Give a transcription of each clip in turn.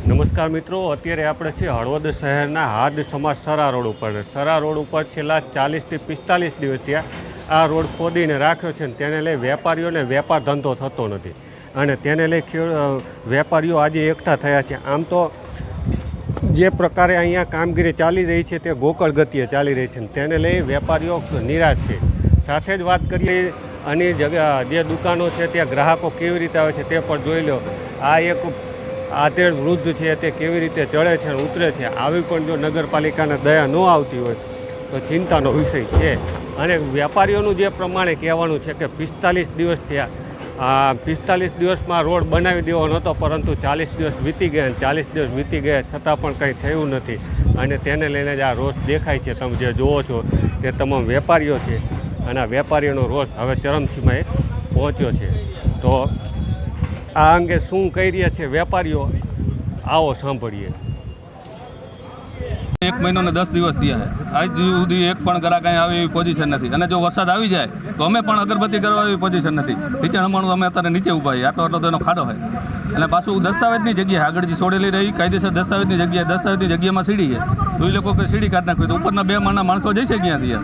નમસ્કાર મિત્રો, અત્યારે આપણે છીએ હળવદ શહેરના હાદ સમાજ સરા રોડ ઉપર. સરા રોડ ઉપર છેલ્લા 40થી 45 દિવસ થયા આ રોડ ખોદીને રાખ્યો છે. તેને લઈ વેપારીઓને વેપાર ધંધો થતો નથી અને તેને લઈ વેપારીઓ આજે એકઠા થયા છે. આમ તો જે પ્રકારે અહીંયા કામગીરી ચાલી રહી છે તે ગોકળ ગતિએ ચાલી રહી છે. તેને લઈ વેપારીઓ નિરાશ છે. સાથે જ વાત કરીએ અને જે દુકાનો છે ત્યાં ગ્રાહકો કેવી રીતે આવે છે તે પણ જોઈ લો. આ એક આધેડ વૃદ્ધ છે તે કેવી રીતે ચડે છે અને ઉતરે છે. આવી પણ જો નગરપાલિકાને દયા ન આવતી હોય તો ચિંતાનો વિષય છે. અને વેપારીઓનું જે પ્રમાણે કહેવાનું છે કે 45 દિવસ થયા, 45 દિવસમાં રોડ બનાવી દેવો નહોતો, પરંતુ 40 દિવસ વીતી ગયા. 40 દિવસ વીતી ગયા છતાં પણ કંઈ થયું નથી અને તેને લઈને જ આ રોષ દેખાય છે. તમે જે જુઓ છો તે તમામ વેપારીઓ છે અને આ વેપારીઓનો રોષ હવે ચરમસીમાએ પહોંચ્યો છે. તો આ અંગે શું કહી રહ્યા છે વેપારીઓ, આવો સાંભળીએ. 1 મહિનો ને 10 દિવસ થયા છે. આજ સુધી એક પણ ગ્રાહક અહીં આવે એવી પોઝિશન નથી. અને જો વરસાદ આવી જાય તો અમે પણ અગરબત્તી કરવા એવી પોઝિશન નથી. નીચે નમણું અમે અત્યારે નીચે ઊભા છીએ. આટલો તો એનો ખાડો હોય. અને પાછું દસ્તાવેજની જગ્યાએ આગળ જે છોડેલી રહી કાયદેસર દસ્તાવેજની જગ્યામાં સીડી છે. તો એ લોકો કે સીડી કાઢ નાખવી તો ઉપરના 2 માળના માણસો જઈ છે ક્યાંથી?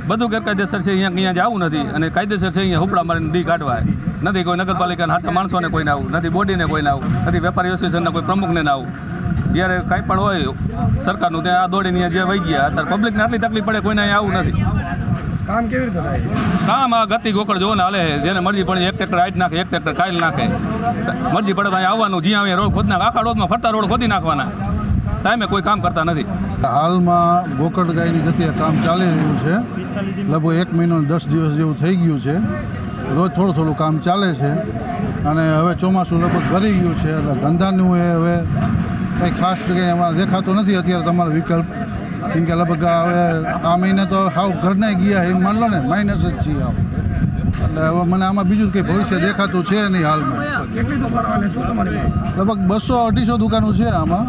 બધું ગેરકાયદેસર છે. અહીંયા જવું નથી અને કાયદેસર છે અહીંયા હુપડા મારીને દી કાઢવા નથી. કોઈ નગરપાલિકાના હાથે માણસોને કોઈને આવું નથી, બોડીને કોઈને આવું નથી, વેપારી એસોસિએશનના કોઈ પ્રમુખને ના આવું. જ્યારે કાંઈ પણ હોય સરકારનું ત્યાં આ દોડીને જે વહી ગયા. અત્યારે પબ્લિકને આટલી તકલીફ પડે, કોઈને અહીંયા આવું નથી. કામ કેવી રીતે થાય? કામ આ ગતિ ગોકળ જોવો ને હાલે. જેને મરજી પડે એક ટ્રેક્ટર હાઈટ નાખે, એક ટ્રેક્ટર કાઢી નાખે. મરજી પડે તો અહીંયા આવવાનું, જ્યાં અહીંયા રોડ ખોદી નાખે. આખા રોડમાં ફરતા રોડ ખોદી નાખવાના. ટાઈમે કોઈ કામ કરતા નથી. હાલમાં ગોકળ ગાયની જગ્યાએ કામ ચાલી રહ્યું છે. લગભગ 1 મહિનો 10 દિવસ જેવું થઈ ગયું છે. રોજ થોડું કામ ચાલે છે અને હવે ચોમાસું લગભગ ભરી ગયું છે. એટલે ધંધાનું એ હવે કંઈ ખાસ કંઈ એમાં દેખાતો નથી અત્યારે તમારો વિકલ્પ. કેમ કે લગભગ હવે આ મહિને તો હાવ ઘરના ગયા એમ માન લો ને, માઇનસ જ છીએ આવ. એટલે હવે મને આમાં બીજું કંઈ ભવિષ્ય દેખાતું છે નહીં હાલમાં. કેટલી દુકાનો અને શું તમારી? લગભગ 200-250 દુકાનો છે આમાં.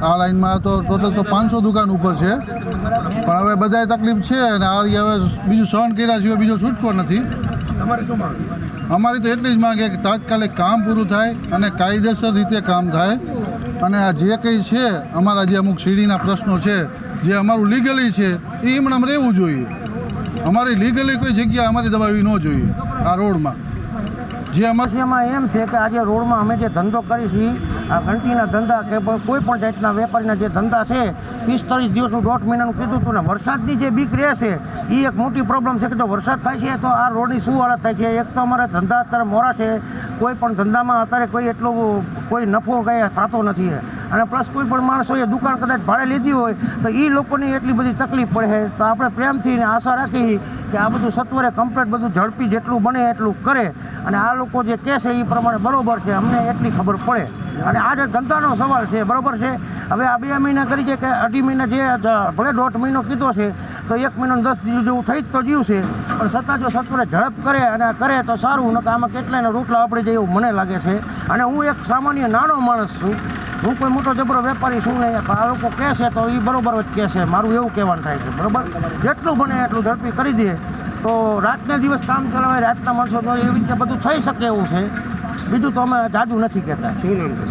આ લાઈનમાં તો ટોટલ તો 500 દુકાન ઉપર છે. પણ હવે બધાય તકલીફ છે અને આ હવે બીજું સહન કર્યા સિવાય બીજો છૂટકો નથી. તમારી શું માંગ? અમારી તો એટલી જ માંગે કે તાત્કાલિક કામ પૂરું થાય અને કાયદેસર રીતે કામ થાય. અને આ જે કંઈ છે અમારા જે અમુક સીડીના પ્રશ્નો છે, જે અમારું લીગલી છે એ એમણામ રહેવું જોઈએ. અમારી લીગલી કોઈ જગ્યા અમારી દબાવી ન જોઈએ આ રોડમાં. જે સમસ્યામાં એમ છે કે આજે રોડમાં અમે જે ધંધો કરી છીએ, આ ઘંટીના ધંધા કે કોઈ પણ જાતના વેપારીના જે ધંધા છે, 45 દિવસનું 1.5 મહિનાનું કીધું હતું ને વરસાદની જે બીક રહેશે એ એક મોટી પ્રોબ્લેમ છે. કે જો વરસાદ થાય છે તો આ રોડની શું હાલત થાય છે? એક તો અમારા ધંધા અત્યારે મોરા છે. કોઈ પણ ધંધામાં અત્યારે કોઈ નફો કંઈ થતો નથી. અને પ્લસ કોઈ પણ માણસોએ દુકાન કદાચ ભાડે લીધી હોય તો એ લોકોની એટલી બધી તકલીફ પડે છે. તો આપણે પ્રેમથી આશા રાખી કે આ બધું સત્વરે કમ્પ્લીટ બધું ઝડપી જેટલું બને એટલું કરે અને આ લોકો જે કહે છે એ પ્રમાણે બરાબર છે. અમને એટલી ખબર પડે. અને આ જે ધંધાનો સવાલ છે બરાબર છે. હવે આ 2 મહિના કરી છે કે 2.5 મહિના જે ભલે 1.5 મહિનો કીધો છે તો 1 મહિનો 10 દિવસ જેવું થઈ જ તો જીવશે. પણ છતાં જો સત્વરે ઝડપ કરે અને કરે તો સારું. નકર આમાં કેટલાયના રોટલા આપણે જાય એવું મને લાગે છે. અને હું એક સામાન્ય નાનો માણસ છું. હું કોઈ મોટો જબરો વેપારી છું નહીં. આ લોકો કહે છે તો એ બરાબર જ કહે છે. મારું એવું કહેવાનું થાય છે. બરાબર, જેટલું બને એટલું ઝડપી કરી દે તો રાતને દિવસ કામ ચલાવે. રાતના માણસો એવી રીતે બધું થઈ શકે એવું છે. બીજું તો અમે જાજુ નથી કહેતા. શું નામ છે?